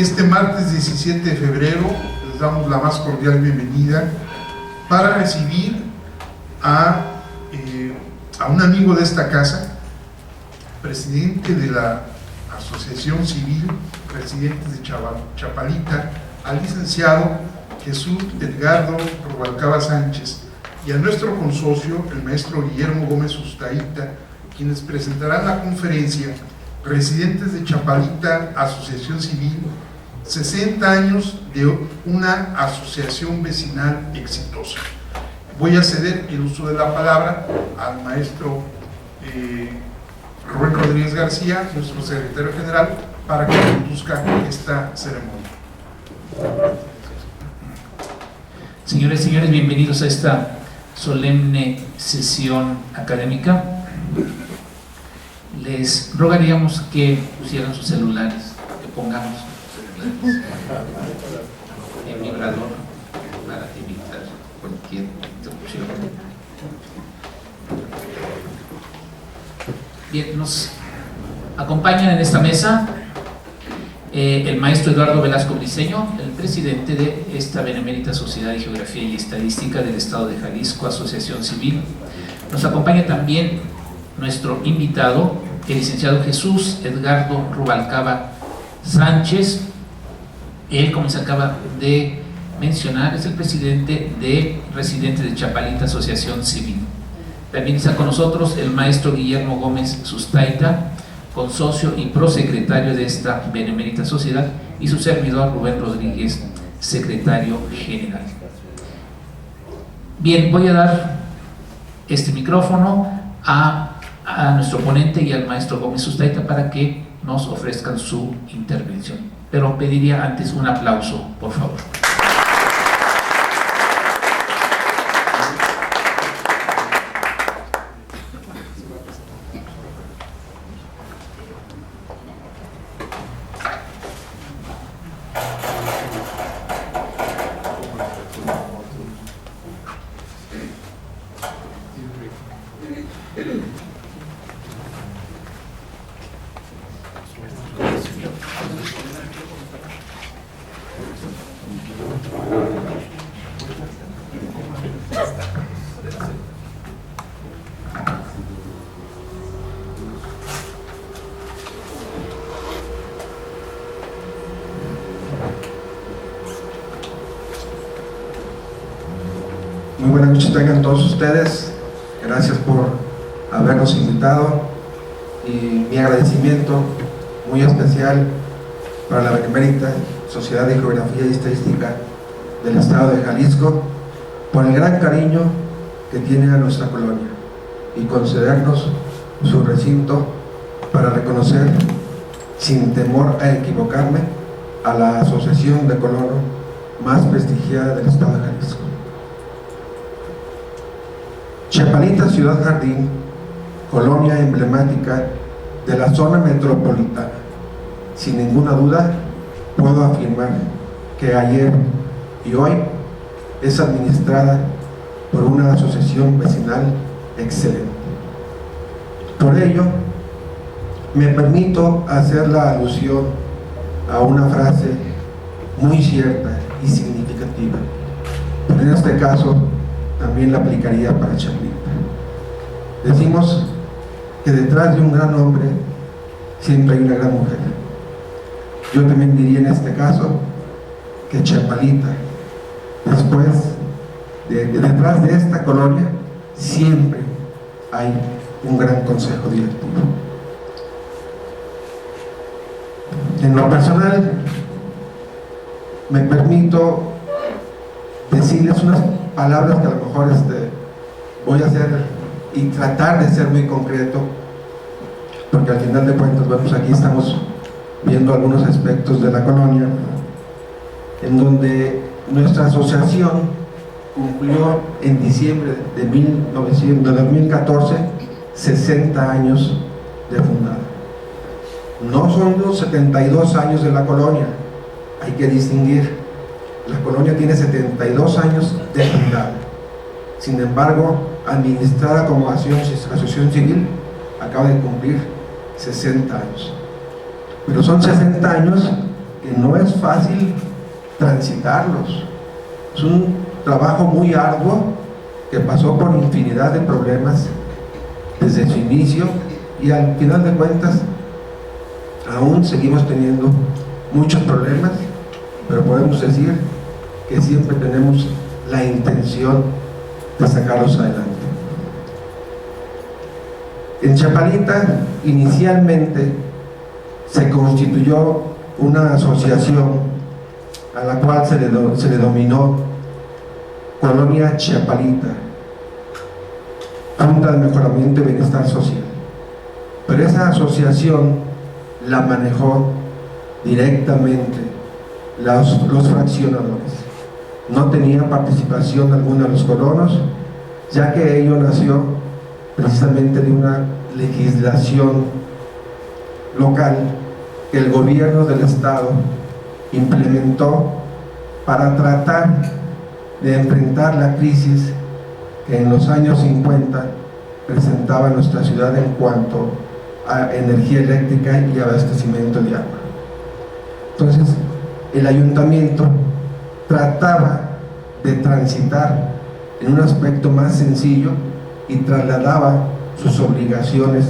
Este martes 17 de febrero les damos la más cordial bienvenida para recibir a un amigo de esta casa, presidente de la Asociación Civil Residentes de Chapalita, al licenciado Jesús Edgardo Rubalcaba Sánchez, y a nuestro consocio, el maestro Guillermo Gómez Ustaita, quienes presentarán la conferencia Residentes de Chapalita, Asociación Civil, 60 años de una asociación vecinal exitosa. Voy a ceder el uso de la palabra al maestro Rubén Rodríguez García, nuestro secretario general, para que conduzca esta ceremonia. Señores y señores, bienvenidos a esta solemne sesión académica. Les rogaríamos que pusieran sus celulares, que pongamos sus celulares en vibrador para evitar cualquier interrupción. Bien, nos acompañan en esta mesa el maestro Eduardo Velasco Briceño, el presidente de esta Benemérita Sociedad de Geografía y Estadística del Estado de Jalisco, Asociación Civil. Nos acompaña también nuestro invitado, el licenciado Jesús Edgardo Rubalcaba Sánchez. Él, como se acaba de mencionar, es el presidente de Residentes de Chapalita, Asociación Civil. También está con nosotros el maestro Guillermo Gómez Ustaita, consocio y prosecretario de esta Benemérita Sociedad, y su servidor Rubén Rodríguez, secretario general. Bien, voy a dar este micrófono a nuestro ponente y al maestro Gómez Ustaita para que nos ofrezcan su intervención. Pero pediría antes un aplauso, por favor. Muy buenas noches tengan todos ustedes, gracias por habernos invitado, y mi agradecimiento muy especial para la Benemérita Sociedad de Geografía y Estadística del Estado de Jalisco por el gran cariño que tiene a nuestra colonia y concedernos su recinto para reconocer, sin temor a equivocarme, a la asociación de colono más prestigiada del Estado de Jalisco. Chapalita Ciudad Jardín, colonia emblemática de la zona metropolitana. Sin ninguna duda, puedo afirmar que ayer y hoy es administrada por una asociación vecinal excelente. Por ello, me permito hacer la alusión a una frase muy cierta y significativa, pero en este caso también la aplicaría para Chapalita. Decimos que detrás de un gran hombre siempre hay una gran mujer. Yo también diría en este caso que Chapalita, detrás de esta colonia, siempre hay un gran consejo directivo. En lo personal, me permito decirles unas palabras que a lo mejor voy a hacer y tratar de ser muy concreto, porque al final de cuentas, bueno, pues aquí estamos viendo algunos aspectos de la colonia en donde nuestra asociación cumplió en diciembre de 2014 60 años de fundada. No son los 72 años de la colonia, hay que distinguir. La colonia tiene 72 años de fundada. Sin embargo, administrada como asociación civil, acaba de cumplir 60 años. Pero son 60 años que no es fácil transitarlos. Es un trabajo muy arduo que pasó por infinidad de problemas desde su inicio, y al final de cuentas aún seguimos teniendo muchos problemas, pero podemos decir que siempre tenemos la intención de sacarlos adelante. En Chapalita inicialmente se constituyó una asociación a la cual se le denominó Colonia Chapalita, Junta de Mejoramiento y Bienestar Social. Pero esa asociación la manejó directamente los fraccionadores. No tenía participación alguna de los colonos, ya que ello nació precisamente de una legislación local que el gobierno del estado implementó para tratar de enfrentar la crisis que en los años 50 presentaba nuestra ciudad en cuanto a energía eléctrica y abastecimiento de agua. Entonces, el ayuntamiento trataba de transitar en un aspecto más sencillo y trasladaba sus obligaciones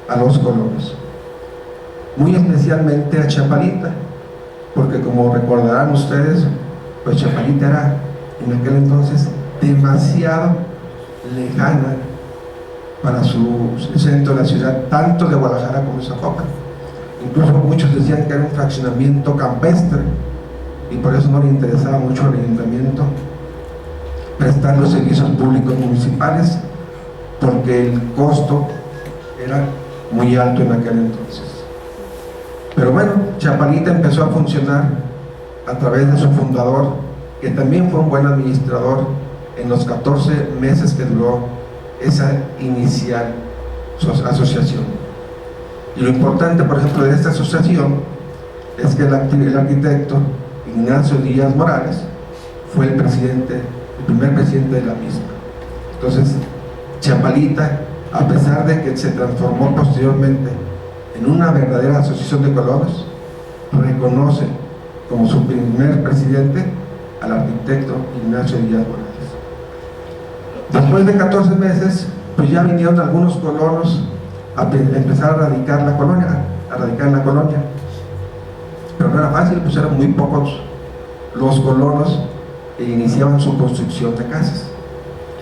a los colonos, muy especialmente a Chapalita, porque como recordarán ustedes, pues Chapalita era en aquel entonces demasiado lejana para el centro de la ciudad, tanto de Guadalajara como de Zapopan. Incluso muchos decían que era un fraccionamiento campestre, y por eso no le interesaba mucho al ayuntamiento prestar los servicios públicos municipales, porque el costo era muy alto en aquel entonces. Pero bueno, Chapalita empezó a funcionar a través de su fundador, que también fue un buen administrador en los 14 meses que duró esa inicial asociación. Y lo importante, por ejemplo, de esta asociación es que el arquitecto Ignacio Díaz Morales fue el primer presidente de la misma. Entonces, Chapalita, a pesar de que se transformó posteriormente en una verdadera asociación de colonos, reconoce como su primer presidente al arquitecto Ignacio Díaz Morales. Después de 14 meses, pues ya vinieron algunos colonos a empezar a radicar en la colonia, pero no era fácil, pues eran muy pocos los colonos que iniciaban su construcción de casas.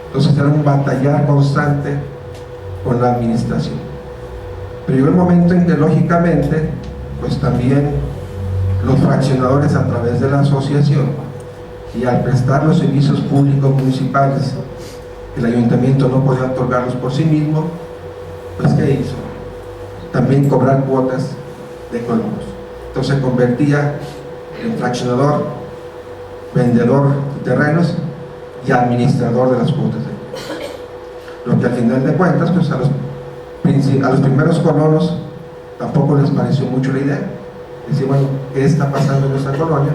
Entonces era un batallar constante con la administración. Pero llegó el momento en que lógicamente pues también los fraccionadores, a través de la asociación y al prestar los servicios públicos municipales que el ayuntamiento no podía otorgarlos por sí mismo, pues ¿qué hizo? También cobrar cuotas de colonos. Entonces se convertía en fraccionador, vendedor de terrenos y administrador de las cuotas de colonos. Lo que al final de cuentas, pues a los primeros colonos tampoco les pareció mucho la idea. Decir, bueno, ¿qué está pasando en nuestra colonia?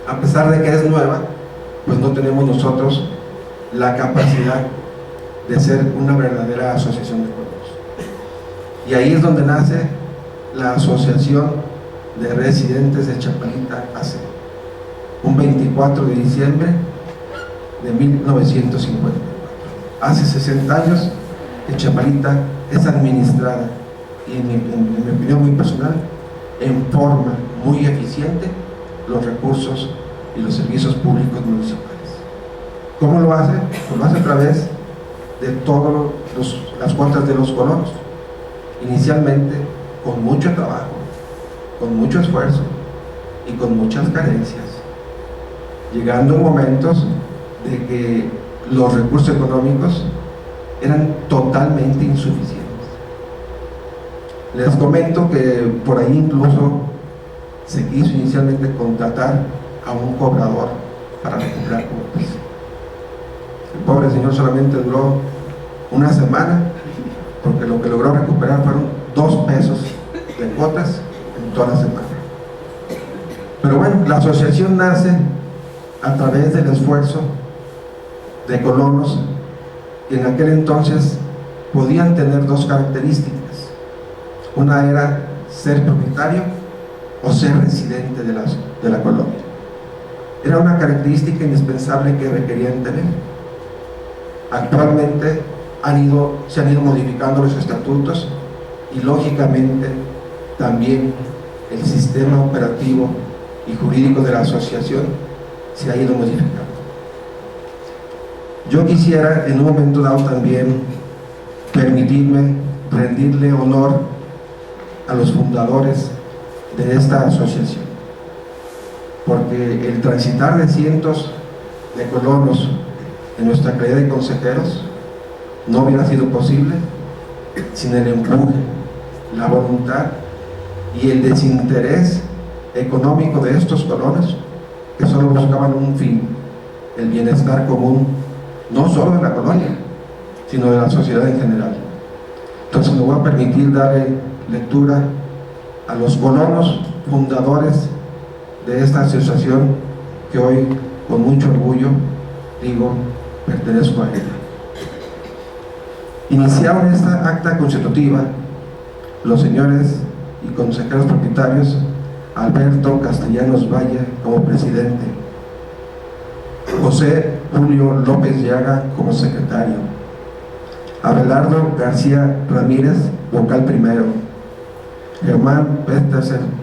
A pesar de que es nueva, pues no tenemos nosotros la capacidad de ser una verdadera asociación de colonos. Y ahí es donde nace la Asociación de Residentes de Chapalita AC, un 24 de diciembre de 1954. Hace 60 años que Chapalita es administrada, y en mi opinión muy personal, en forma muy eficiente los recursos y los servicios públicos municipales. ¿Cómo lo hace? Pues lo hace a través de todas las cuotas de los colonos, inicialmente con mucho trabajo, con mucho esfuerzo y con muchas carencias, llegando a momentos de que los recursos económicos eran totalmente insuficientes. Les comento que por ahí incluso se quiso inicialmente contratar a un cobrador para recuperar cuotas. El pobre señor solamente duró una semana, porque lo que logró recuperar fueron 2 pesos de cuotas en toda la semana. Pero bueno, la asociación nace a través del esfuerzo de colonos que en aquel entonces podían tener 2 características. Una era ser propietario, o ser residente de la colonia. Era una característica indispensable que requerían tener. Actualmente se han ido modificando los estatutos y lógicamente también el sistema operativo y jurídico de la asociación se ha ido modificando. Yo quisiera en un momento dado también permitirme rendirle honor a los fundadores de esta asociación, porque el transitar de cientos de colonos en nuestra calidad de consejeros no hubiera sido posible sin el empuje, la voluntad y el desinterés económico de estos colonos que solo buscaban un fin, el bienestar común, no solo de la colonia, sino de la sociedad en general. Entonces me voy a permitir darle lectura a los colonos fundadores de esta asociación que hoy con mucho orgullo digo pertenezco a ella. Iniciaron esta acta constitutiva los señores y consejeros propietarios Alberto Castellanos Valle como presidente, José Julio López Llaga como secretario, Abelardo García Ramírez, vocal primero, Germán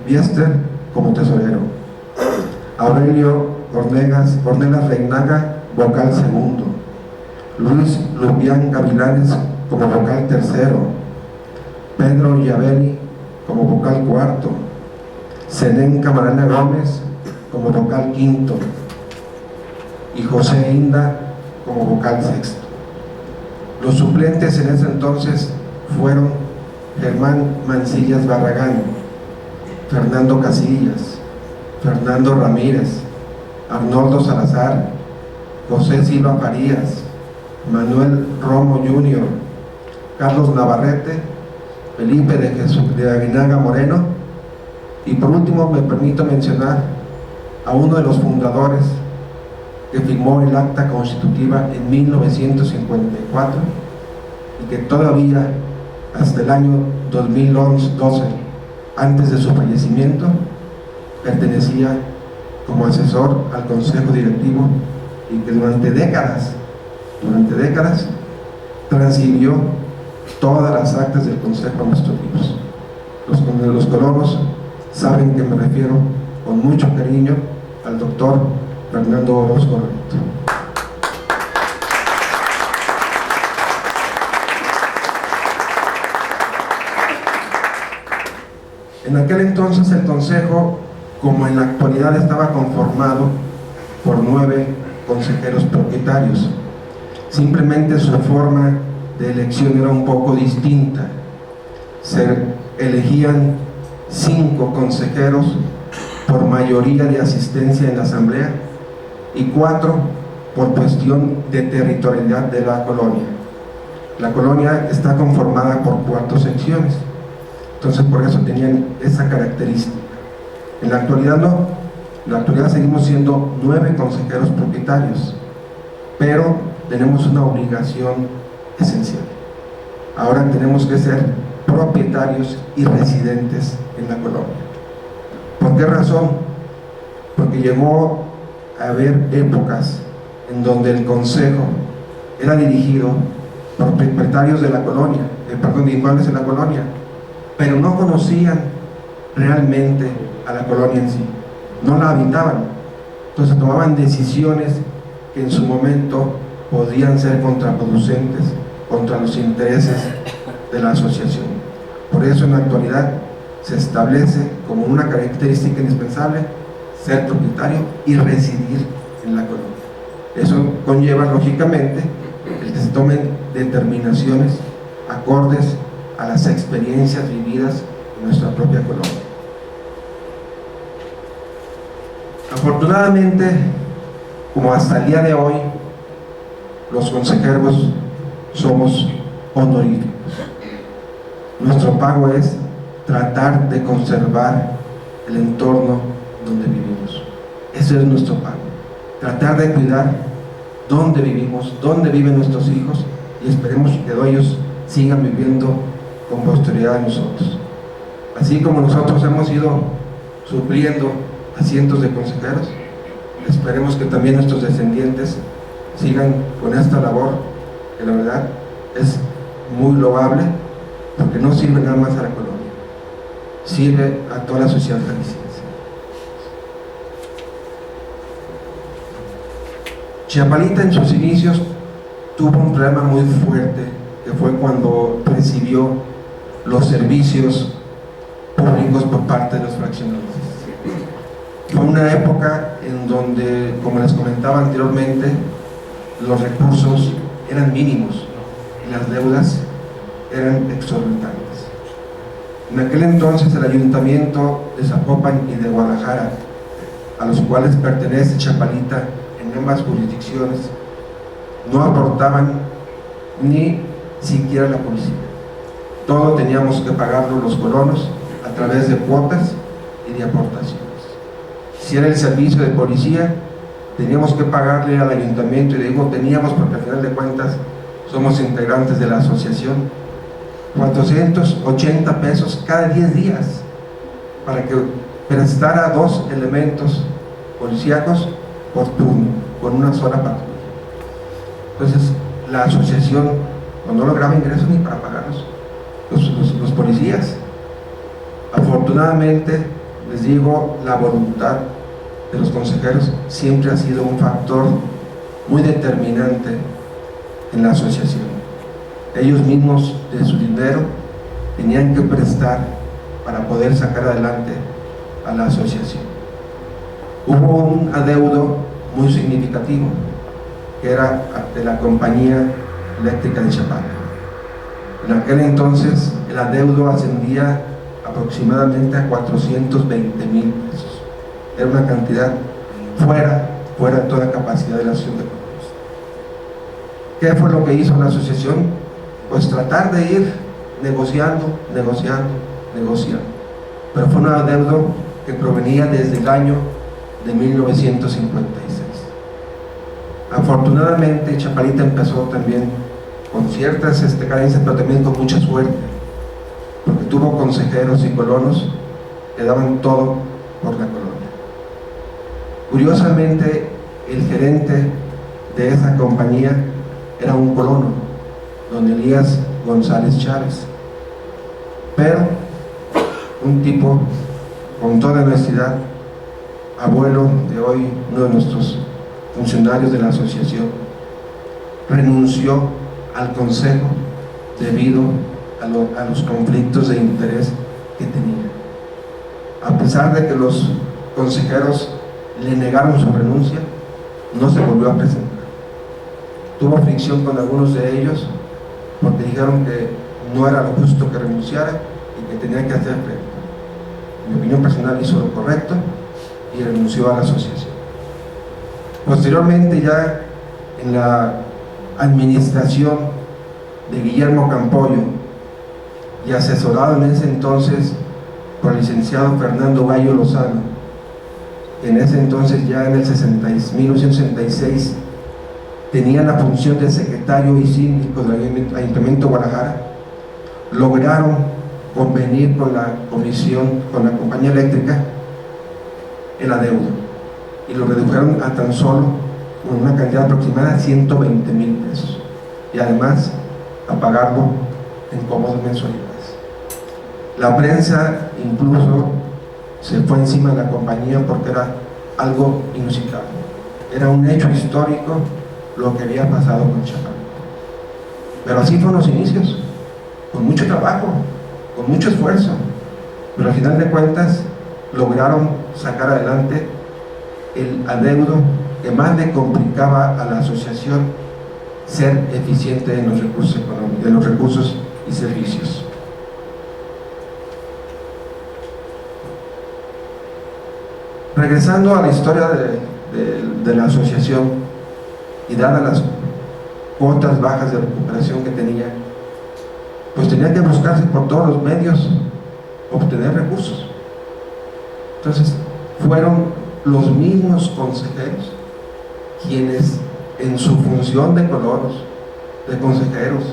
Biester como tesorero, Aurelio Ornelas Reinaga, vocal segundo, Luis Lupián Gavilanes como vocal tercero, Pedro Yabeli como vocal cuarto, Zenén Camarena Gómez como vocal quinto y José Inda como vocal sexto. Los suplentes en ese entonces fueron Germán Mancillas Barragán, Fernando Casillas, Fernando Ramírez, Arnoldo Salazar, José Silva Farías, Manuel Romo Jr., Carlos Navarrete, Felipe de Aguinaga Moreno, y por último me permito mencionar a uno de los fundadores que firmó el acta constitutiva en 1954 y que todavía hasta el año 2012, antes de su fallecimiento, pertenecía como asesor al consejo directivo y que durante décadas transcribió todas las actas del consejo a nuestros libros. Los colonos saben que me refiero con mucho cariño al doctor Fernando Orozco Loreto. En aquel entonces el consejo, como en la actualidad, estaba conformado por 9 consejeros propietarios. Simplemente su forma de elección era un poco distinta. Se elegían 5 consejeros por mayoría de asistencia en la asamblea y 4 por cuestión de territorialidad de la colonia. La colonia está conformada por 4 secciones, entonces por eso tenían esa característica. En la actualidad no, en la actualidad seguimos siendo 9 consejeros propietarios, pero tenemos una obligación esencial. Ahora tenemos que ser propietarios y residentes en la colonia. ¿Por qué razón? Porque llegó a haber épocas en donde el consejo era dirigido por propietarios de la colonia, de inmuebles en la colonia, pero no conocían realmente a la colonia en sí, no la habitaban. Entonces tomaban decisiones que en su momento podían ser contraproducentes contra los intereses de la asociación. Por eso en la actualidad se establece como una característica indispensable ser propietario y residir en la colonia. Eso conlleva lógicamente el que se tomen determinaciones acordes a las experiencias vividas en nuestra propia colonia. Afortunadamente, como hasta el día de hoy, los consejeros somos honoríficos. Nuestro pago es tratar de conservar el entorno donde vivimos. Ese es nuestro pago. Tratar de cuidar dónde vivimos, dónde viven nuestros hijos, y esperemos que ellos sigan viviendo con posterioridad de nosotros. Así como nosotros hemos sido supliendo a cientos de consejeros. Esperemos que también nuestros descendientes sigan con esta labor, que la verdad es muy loable, porque no sirve nada más a la colonia, sirve a toda la sociedad jalisciense. Chapalita en sus inicios tuvo un problema muy fuerte, que fue cuando recibió los servicios públicos por parte de los fraccionados. Fue una época en donde, como les comentaba anteriormente, los recursos eran mínimos y las deudas eran exorbitantes. En aquel entonces el ayuntamiento de Zapopan y de Guadalajara, a los cuales pertenece Chapalita en ambas jurisdicciones, no aportaban ni siquiera la policía. Todo teníamos que pagarlo los colonos a través de cuotas y de aportaciones. Si era el servicio de policía, teníamos que pagarle al ayuntamiento, y digo teníamos porque al final de cuentas somos integrantes de la asociación, 480 pesos cada 10 días para que prestara 2 elementos policíacos por turno, con una sola patrulla. Entonces la asociación no lograba ingresos ni para pagar los policías. Afortunadamente, les digo, la voluntad de los consejeros siempre ha sido un factor muy determinante en la asociación. Ellos mismos de su dinero tenían que prestar para poder sacar adelante a la asociación. Hubo un adeudo muy significativo, que era de la compañía eléctrica de Chapala. En aquel entonces el adeudo ascendía aproximadamente a 420,000 pesos. Era una cantidad fuera de toda capacidad de la ciudad de Corpus. ¿Qué fue lo que hizo la asociación? Pues tratar de ir negociando, pero fue un adeudo que provenía desde el año de 1956. Afortunadamente Chapalita empezó también con ciertas carencias, pero también con mucha suerte, porque tuvo consejeros y colonos que daban todo por la colonia. Curiosamente, el gerente de esa compañía era un colono, don Elías González Chávez, pero un tipo con toda honestidad, abuelo de hoy, uno de nuestros funcionarios de la asociación, renunció al consejo debido a los conflictos de interés que tenía. A pesar de que los consejeros le negaron su renuncia, no se volvió a presentar. Tuvo fricción con algunos de ellos porque dijeron que no era lo justo que renunciara y que tenía que hacer frente. En mi opinión personal hizo lo correcto y renunció a la asociación. Posteriormente, ya en la administración de Guillermo Campoyo y asesorado en ese entonces por el licenciado Fernando Gallo Lozano, en ese entonces ya en el 1966 tenía la función de secretario y síndico del Ayuntamiento de Guadalajara, lograron convenir con la comisión, con la compañía eléctrica, el adeudo, y lo redujeron a tan solo con una cantidad aproximada de 120,000 pesos, y además a pagarlo en cómodas mensualidades. La prensa incluso se fue encima de la compañía porque era algo inusitado, era un hecho histórico lo que había pasado con Chapala. Pero así fueron los inicios, con mucho trabajo, con mucho esfuerzo, pero al final de cuentas lograron sacar adelante el adeudo que más le complicaba a la asociación ser eficiente en los recursos económicos, en los recursos y servicios. Regresando a la historia de la asociación, y dadas las cuotas bajas de recuperación que tenía, pues tenía que buscarse por todos los medios obtener recursos. Entonces fueron los mismos consejeros quienes, en su función de colonos, de consejeros,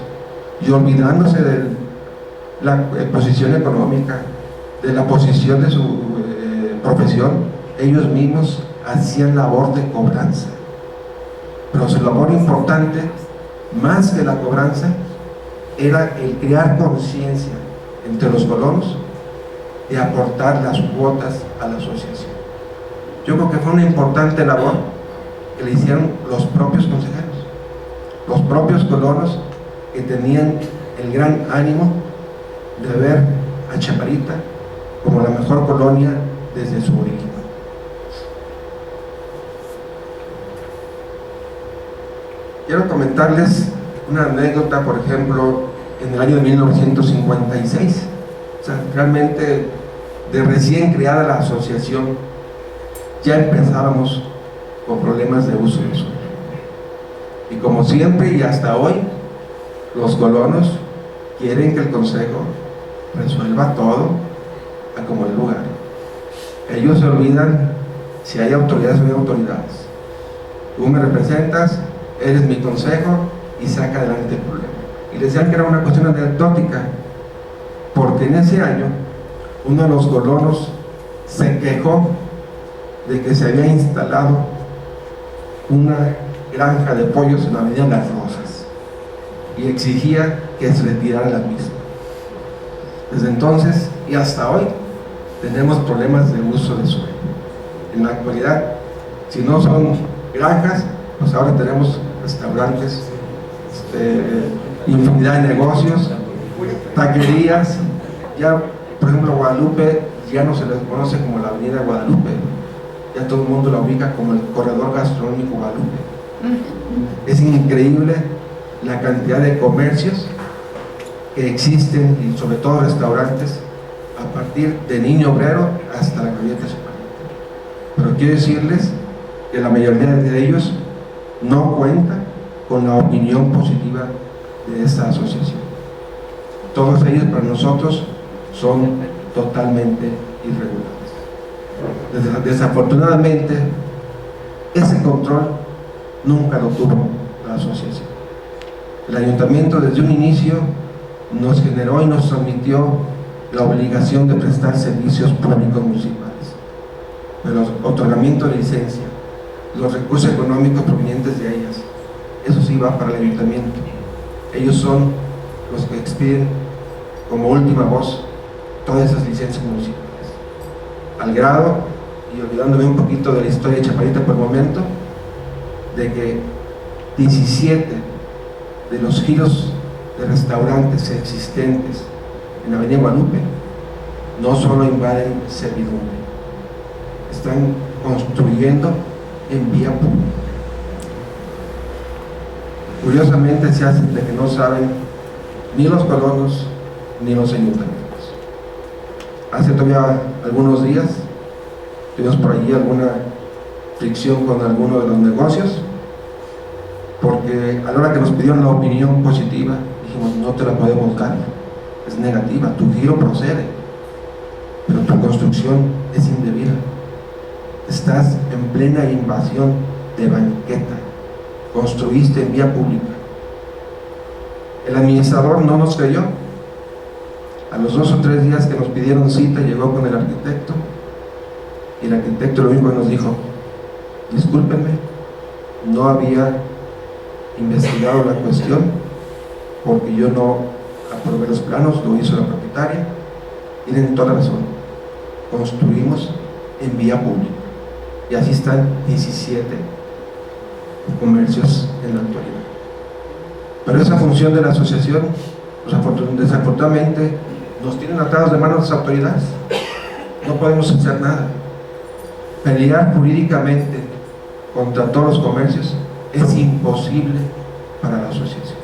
y olvidándose de la posición económica, de la posición de su profesión, ellos mismos hacían labor de cobranza. Pero su labor importante, más que la cobranza, era el crear conciencia entre los colonos y aportar las cuotas a la asociación. Yo creo que fue una importante labor que le hicieron los propios consejeros, los propios colonos, que tenían el gran ánimo de ver a Chaparita como la mejor colonia desde su origen. Quiero comentarles una anécdota, por ejemplo, en el año de 1956. O sea, realmente, de recién creada la asociación, ya empezábamos con problemas de uso de suelo. Y como siempre y hasta hoy, los colonos quieren que el consejo resuelva todo a como el lugar. Ellos se olvidan si hay autoridades o no hay autoridades. Tú me representas, eres mi consejo y saca adelante el problema. Y les decían que era una cuestión anecdótica, porque en ese año uno de los colonos se quejó de que se había instalado una granja de pollos en la avenida Las Rosas y exigía que se retirara la misma. Desde entonces y hasta hoy tenemos problemas de uso de suelo. En la actualidad, si no son granjas, pues ahora tenemos restaurantes, infinidad de negocios, taquerías. Ya, por ejemplo, Guadalupe ya no se les conoce como la avenida Guadalupe, ya todo el mundo la ubica como el corredor gastronómico Guadalupe. Es increíble la cantidad de comercios que existen, y sobre todo restaurantes, a partir de Niño Obrero hasta la Glorieta Chaparita. Pero quiero decirles que la mayoría de ellos no cuenta con la opinión positiva de esta asociación. Todos ellos para nosotros son totalmente irregulares. Desafortunadamente, ese control nunca lo tuvo la asociación. El ayuntamiento desde un inicio nos generó y nos transmitió la obligación de prestar servicios públicos municipales, el otorgamiento de licencia, los recursos económicos provenientes de ellas. Eso sí va para el ayuntamiento. Ellos son los que expiden como última voz todas esas licencias municipales, al grado, y olvidándome un poquito de la historia de Chaparita por el momento, de que 17 de los giros de restaurantes existentes en la avenida Guadalupe no solo invaden servidumbre, están construyendo en vía pública. Curiosamente se hace de que no saben ni los colonos ni los ayuntamientos. Hace todavía algunos días tuvimos por allí alguna fricción con alguno de los negocios, porque a la hora que nos pidieron la opinión positiva dijimos: no te la podemos dar, es negativa, tu giro procede, pero tu construcción es indebida, estás en plena invasión de banqueta, construiste en vía pública. El administrador no nos creyó. A los 2 o 3 días que nos pidieron cita, llegó con el arquitecto, y el arquitecto lo único que nos dijo: discúlpenme, no había investigado la cuestión porque yo no aprobé los planos, lo hizo la propietaria. Tienen toda la razón, construimos en vía pública, y así están 17 comercios en la actualidad. Pero esa función de la asociación, desafortunadamente, nos tienen atados de manos las autoridades. No podemos hacer nada. Pelear jurídicamente contra todos los comercios es imposible para la asociación.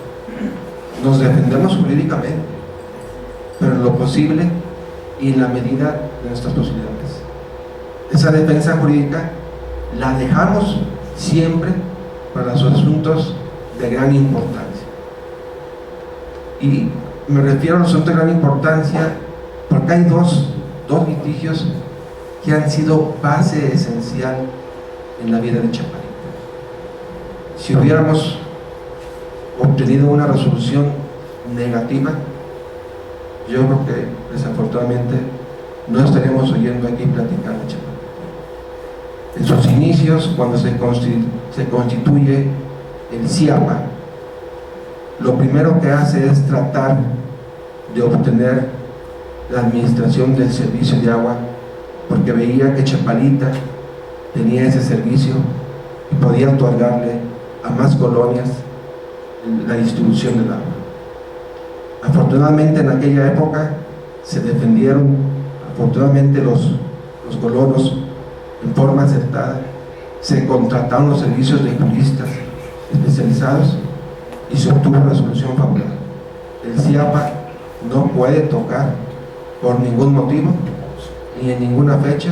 Nos defendemos jurídicamente, pero en lo posible y en la medida de nuestras posibilidades. Esa defensa jurídica la dejamos siempre para los asuntos de gran importancia. Y me refiero a los asuntos de gran importancia porque hay dos litigios que han sido base esencial en la vida de Chaparita. Si hubiéramos obtenido una resolución negativa, yo creo que desafortunadamente no estaríamos oyendo aquí platicar de Chaparita. En sus inicios, cuando se constituye el CIAPA, lo primero que hace es tratar de obtener la administración del servicio de agua, porque veía que Chapalita tenía ese servicio y podía otorgarle a más colonias la distribución del agua. Afortunadamente en aquella época se defendieron, afortunadamente los colonos en forma acertada, se contrataron los servicios de juristas especializados y se obtuvo una solución favorable. El CIAPA no puede tocar por ningún motivo ni en ninguna fecha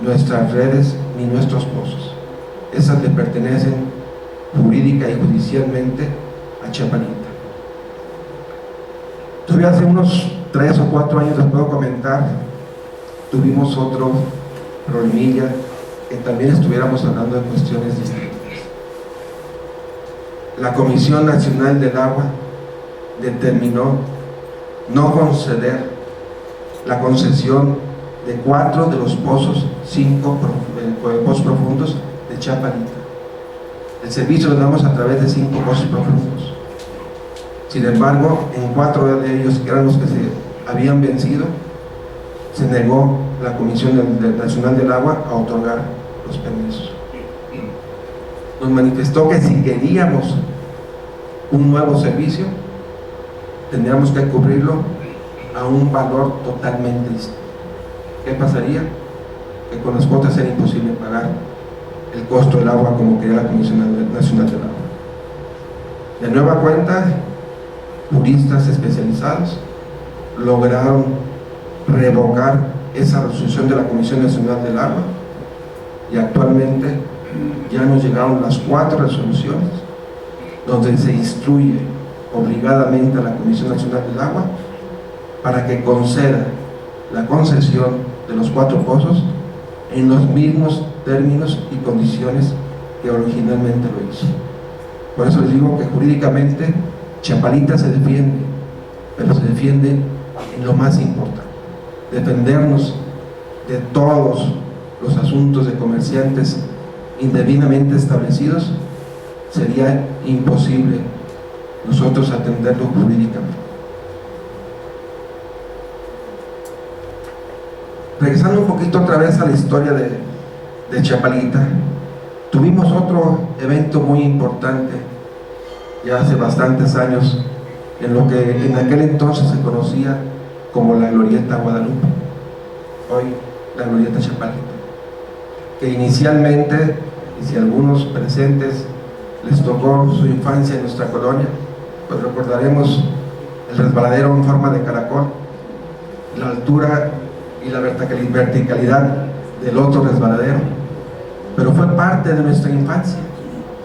nuestras redes ni nuestros pozos. Esas le pertenecen jurídica y judicialmente a Chapalita. Todavía hace unos 3 o 4 años, les puedo comentar, tuvimos otro problemilla, que también estuviéramos hablando de cuestiones distintas. La Comisión Nacional del Agua determinó no conceder la concesión de 4 de los pozos, 5 pozos profundos de Chapalita. El servicio lo damos a través de 5 pozos profundos. Sin embargo, en 4 de ellos, que eran los que se habían vencido, se negó la Comisión Nacional del Agua a otorgar los permisos. Nos manifestó que si queríamos un nuevo servicio, tendríamos que cubrirlo a un valor totalmente distinto. ¿Qué pasaría? Que con las cuotas era imposible pagar el costo del agua como quería la Comisión Nacional del Agua. De nueva cuenta, juristas especializados lograron revocar esa resolución de la Comisión Nacional del Agua y actualmente ya nos llegaron las 4 resoluciones donde se instruye obligadamente a la Comisión Nacional del Agua para que conceda la concesión de los 4 pozos en los mismos términos y condiciones que originalmente lo hizo. Por eso les digo que jurídicamente Chapalita se defiende, pero se defiende en lo más importante: defendernos de todos los asuntos de comerciantes indebidamente establecidos. Sería imposible nosotros atenderlo jurídicamente. Regresando un poquito otra vez a la historia de Chapalita, tuvimos otro evento muy importante ya hace bastantes años, en lo que en aquel entonces se conocía como la Glorieta Guadalupe, hoy la Glorieta Chapalita, que inicialmente, y si a algunos presentes les tocó su infancia en nuestra colonia, pues recordaremos el resbaladero en forma de caracol, la altura y la verticalidad del otro resbaladero, pero fue parte de nuestra infancia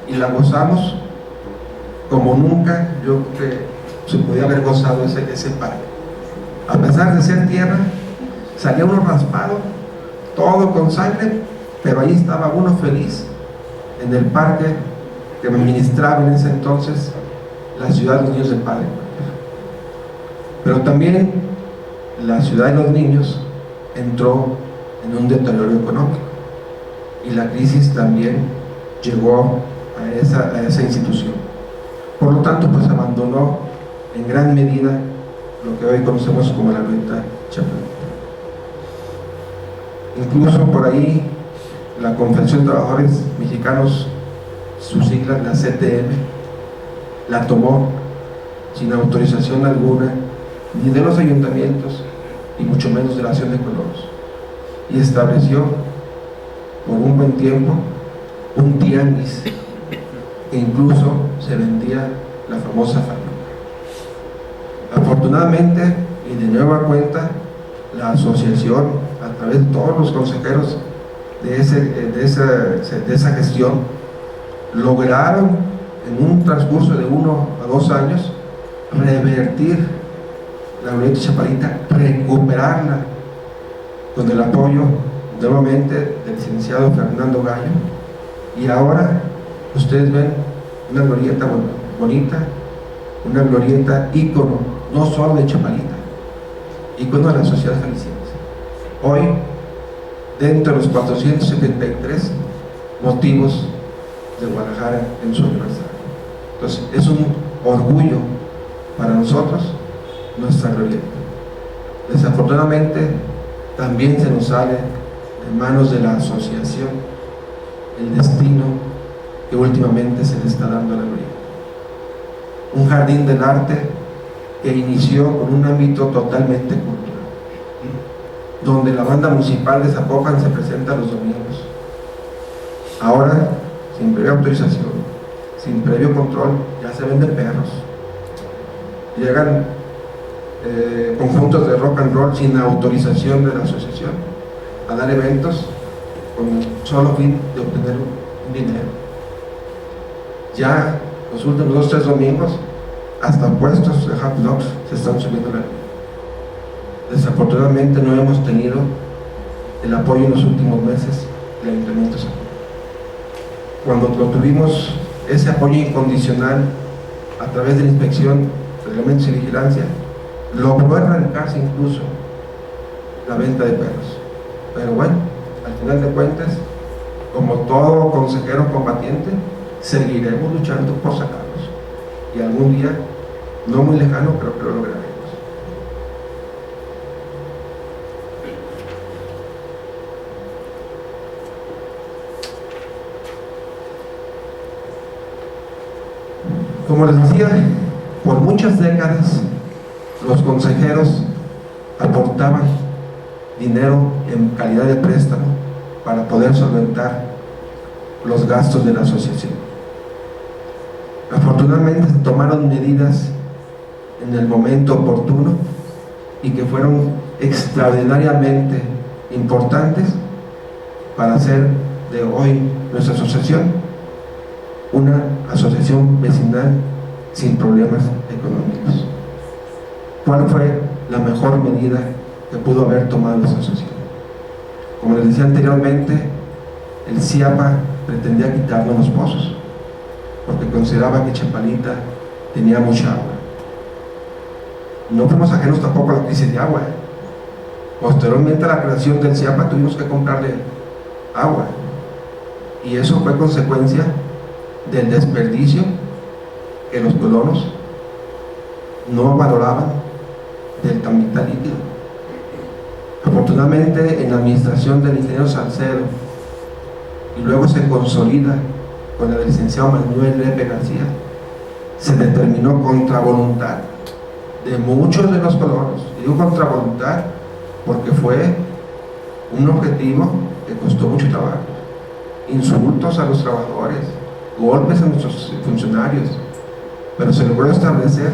y la gozamos como nunca yo creo que se podía haber gozado ese parque. A pesar de ser tierra, salía uno raspado, todo con sangre, pero ahí estaba uno feliz en el parque que me administraba en ese entonces la ciudad de los niños del Padre. Pero también la ciudad de los niños entró en un deterioro económico y la crisis también llegó a esa institución. Por lo tanto, pues abandonó en gran medida lo que hoy conocemos como la Glorieta Chapalita. Incluso por ahí la Confederación de Trabajadores Mexicanos, sus siglas, la CTM, la tomó sin autorización alguna, ni de los ayuntamientos, y mucho menos de la Acción de Colonos, y estableció por un buen tiempo un tianguis que incluso se vendía la famosa fábrica. Afortunadamente, y de nueva cuenta, la asociación, a través de todos los consejeros de esa gestión, lograron en un transcurso de 1 a 2 años revertir la Glorieta Chapalita, recuperarla con el apoyo nuevamente del licenciado Fernando Gallo, y ahora ustedes ven una glorieta bonita, una glorieta ícono, no solo de Chapalita, ícono de la sociedad jalisciense. Hoy dentro de los 473 motivos de Guadalajara en su aniversario. Entonces, es un orgullo para nosotros nuestra glorieta. Desafortunadamente, también se nos sale de manos de la asociación el destino que últimamente se le está dando a la glorieta. Un jardín del arte que inició con un ámbito totalmente cultural, donde la banda municipal de Zapopan se presenta los domingos. Ahora, sin previa autorización, sin previo control, ya se venden perros. Llegan conjuntos de rock and roll sin autorización de la asociación a dar eventos con solo fin de obtener un dinero. Ya los últimos 2 o 3 domingos hasta puestos de hot dogs se están subiendo la línea. Desafortunadamente no hemos tenido el apoyo en los últimos meses del Ayuntamiento de Zapopan. Cuando lo tuvimos, ese apoyo incondicional a través de la inspección, reglamentos y vigilancia, logró erradicarse incluso la venta de perros. Pero bueno, al final de cuentas, como todo consejero combatiente, seguiremos luchando por sacarlos. Y algún día, no muy lejano, creo que lo lograremos. Como les decía, por muchas décadas los consejeros aportaban dinero en calidad de préstamo para poder solventar los gastos de la asociación. Afortunadamente se tomaron medidas en el momento oportuno y que fueron extraordinariamente importantes para hacer de hoy nuestra asociación una asociación vecinal sin problemas económicos. ¿Cuál fue la mejor medida que pudo haber tomado esa asociación? Como les decía anteriormente, el CIAPA pretendía quitarnos los pozos porque consideraba que Chapalita tenía mucha agua. No fuimos ajenos tampoco a la crisis de agua. Posteriormente a la creación del CIAPA tuvimos que comprarle agua, y eso fue consecuencia del desperdicio que los colonos no valoraban del Tamital líquido. Afortunadamente, en la administración del ingeniero Salcedo, y luego se consolida con el licenciado Manuel Lepe García, se determinó contra voluntad de muchos de los colonos. Y digo contra voluntad porque fue un objetivo que costó mucho trabajo, insultos a los trabajadores, golpes a nuestros funcionarios, pero se logró establecer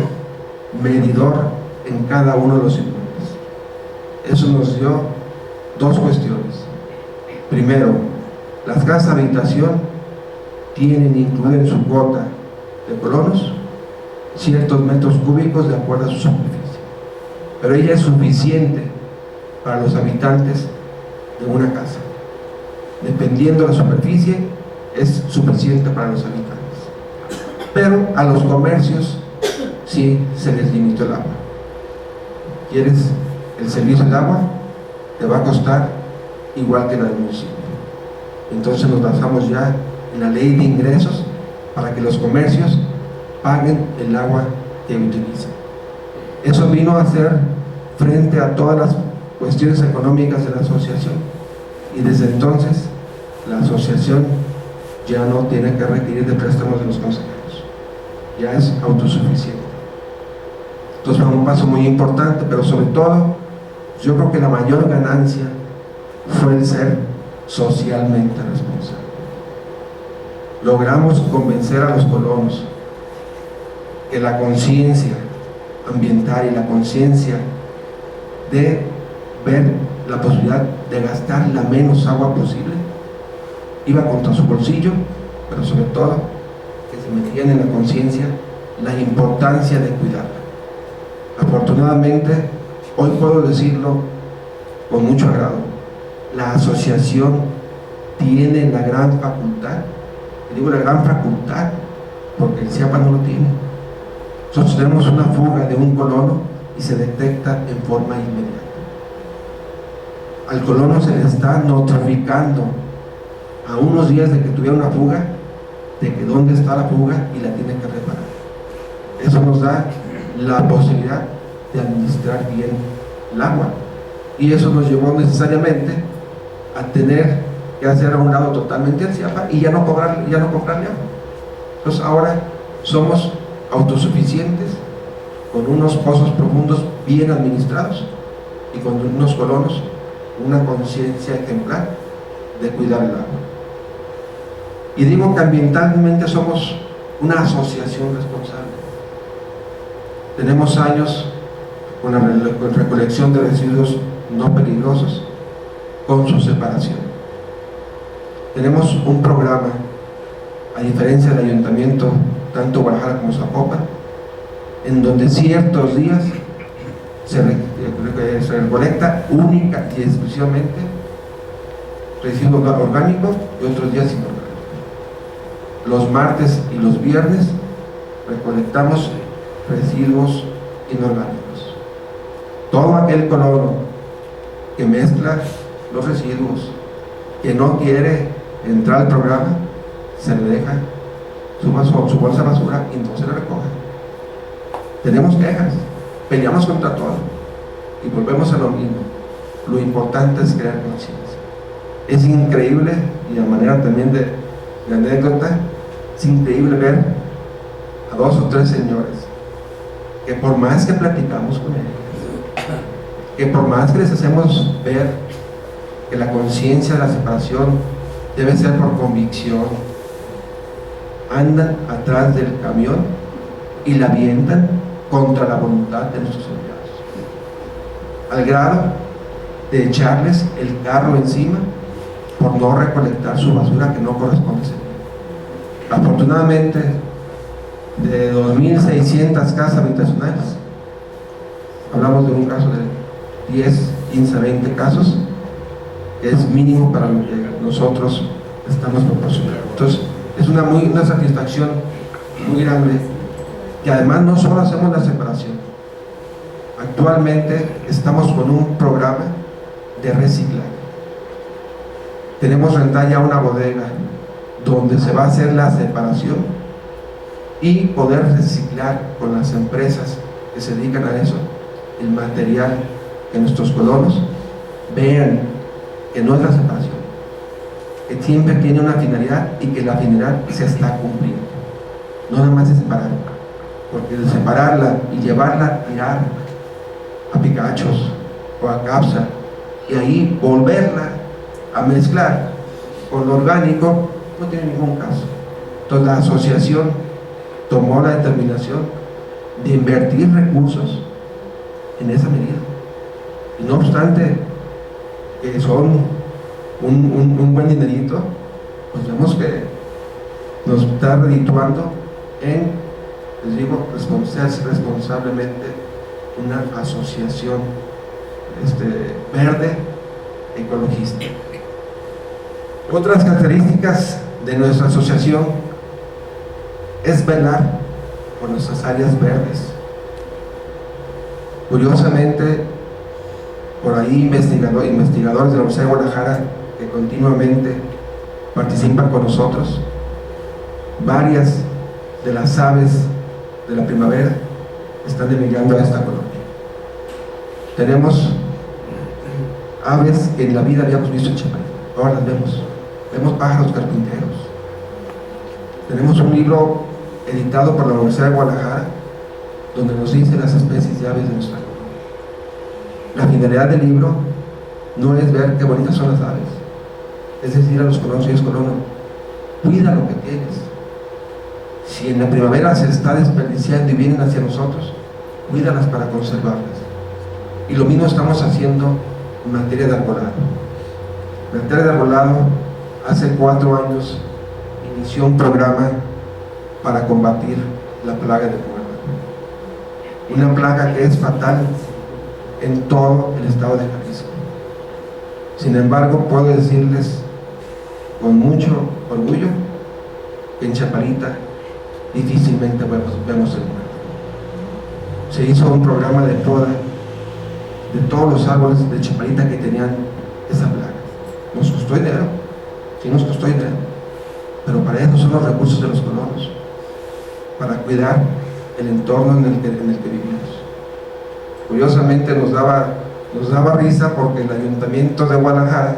medidor en cada uno de los inmuebles. Eso nos dio 2 cuestiones. Primero, las casas de habitación tienen incluida en su cuota de colonos ciertos metros cúbicos de acuerdo a su superficie, pero ella es suficiente para los habitantes de una casa. Dependiendo de la superficie, es suficiente para los habitantes. Pero a los comercios sí se les limitó el agua. ¿Quieres el servicio de agua? Te va a costar igual que en el municipio. Entonces nos basamos ya en la ley de ingresos para que los comercios paguen el agua que utilizan. Eso vino a hacer frente a todas las cuestiones económicas de la asociación, y desde entonces la asociación ya no tiene que requerir de préstamos de los consejeros, ya es autosuficiente. Entonces fue un paso muy importante, pero sobre todo yo creo que la mayor ganancia fue el ser socialmente responsable. Logramos convencer a los colonos que la conciencia ambiental y la conciencia de ver la posibilidad de gastar la menos agua posible iba contra su bolsillo, pero sobre todo que se metían en la conciencia la importancia de cuidarla. Afortunadamente, hoy puedo decirlo con mucho agrado, la asociación tiene la gran facultad, y digo la gran facultad porque el CIAPA no lo tiene. Nosotros tenemos una fuga de un colono y se detecta en forma inmediata. al colono se le está notificando a unos días de que tuviera una fuga, de que dónde está la fuga y la tiene que reparar. Eso nos da la posibilidad de administrar bien el agua, y eso nos llevó necesariamente a tener que hacer a un lado totalmente el CIAPA y ya no comprarle agua. Entonces ahora somos autosuficientes, con unos pozos profundos bien administrados y con unos colonos una conciencia ejemplar de cuidar el agua. Y digo que ambientalmente somos una asociación responsable. Tenemos años con la recolección de residuos no peligrosos, con su separación. Tenemos un programa, a diferencia del ayuntamiento, tanto Guadalajara como Zapopan, en donde ciertos días se recolecta única y exclusivamente residuos orgánicos y otros días inorgánicos. Los martes y los viernes recolectamos residuos inorgánicos. Todo aquel colono que mezcla los residuos, que no quiere entrar al programa, se le deja su bolsa de basura y no se le recoge. Tenemos quejas, peleamos contra todo y volvemos a lo mismo. Lo importante es crear conciencia. Es increíble, y a manera también de anécdota, es increíble ver a 2 o 3 señores que por más que platicamos con ellos, que por más que les hacemos ver que la conciencia de la separación debe ser por convicción, andan atrás del camión y la avientan contra la voluntad de nuestros empleados, al grado de echarles el carro encima por no recolectar su basura que no corresponde ser. Afortunadamente, de 2.600 casas habitacionales, hablamos de un caso de 10, 15, 20 casos, que es mínimo para lo que nosotros estamos proporcionando. Entonces, es una satisfacción muy grande, que además no solo hacemos la separación. Actualmente estamos con un programa de reciclaje. Tenemos rentada ya una bodega donde se va a hacer la separación y poder reciclar con las empresas que se dedican a eso el material que nuestros colonos vean que no es la separación, que siempre tiene una finalidad y que la finalidad se está cumpliendo. No nada más es separar, porque de separarla y llevarla a tirar a Picachos o a Capsa y ahí volverla a mezclar con lo orgánico no tiene ningún caso. Entonces la asociación tomó la determinación de invertir recursos en esa medida, y no obstante que son un buen dinerito, pues vemos que nos está redituando en, les digo, responsablemente una asociación verde ecologista. Otras características de nuestra asociación es velar por nuestras áreas verdes. Curiosamente, por ahí investigadores de la Universidad de Guadalajara que continuamente participan con nosotros, varias de las aves de la primavera están emigrando a esta colonia. Tenemos aves que en la vida habíamos visto en Chapala, ahora las vemos pájaros carpinteros. Tenemos un libro editado por la Universidad de Guadalajara donde nos dice las especies de aves de nuestra colonia. La finalidad del libro no es ver qué bonitas son las aves, es decir a los colonos y colonos, cuida lo que tienes. Si en la primavera se está desperdiciando y vienen hacia nosotros, cuídalas para conservarlas. Y lo mismo estamos haciendo en materia de arbolado. En materia de arbolado, hace 4 años inició un programa para combatir la plaga de muerda, una plaga que es fatal en todo el estado de Jalisco. Sin embargo, puedo decirles con mucho orgullo que en Chapalita difícilmente vemos el muerto. Se hizo un programa de poda de todos los árboles de Chapalita que tenían Nos costó dinero, sí nos costó dinero, pero para eso son los recursos de los colonos, para cuidar el entorno en el que vivimos. Curiosamente nos daba risa porque el Ayuntamiento de Guadalajara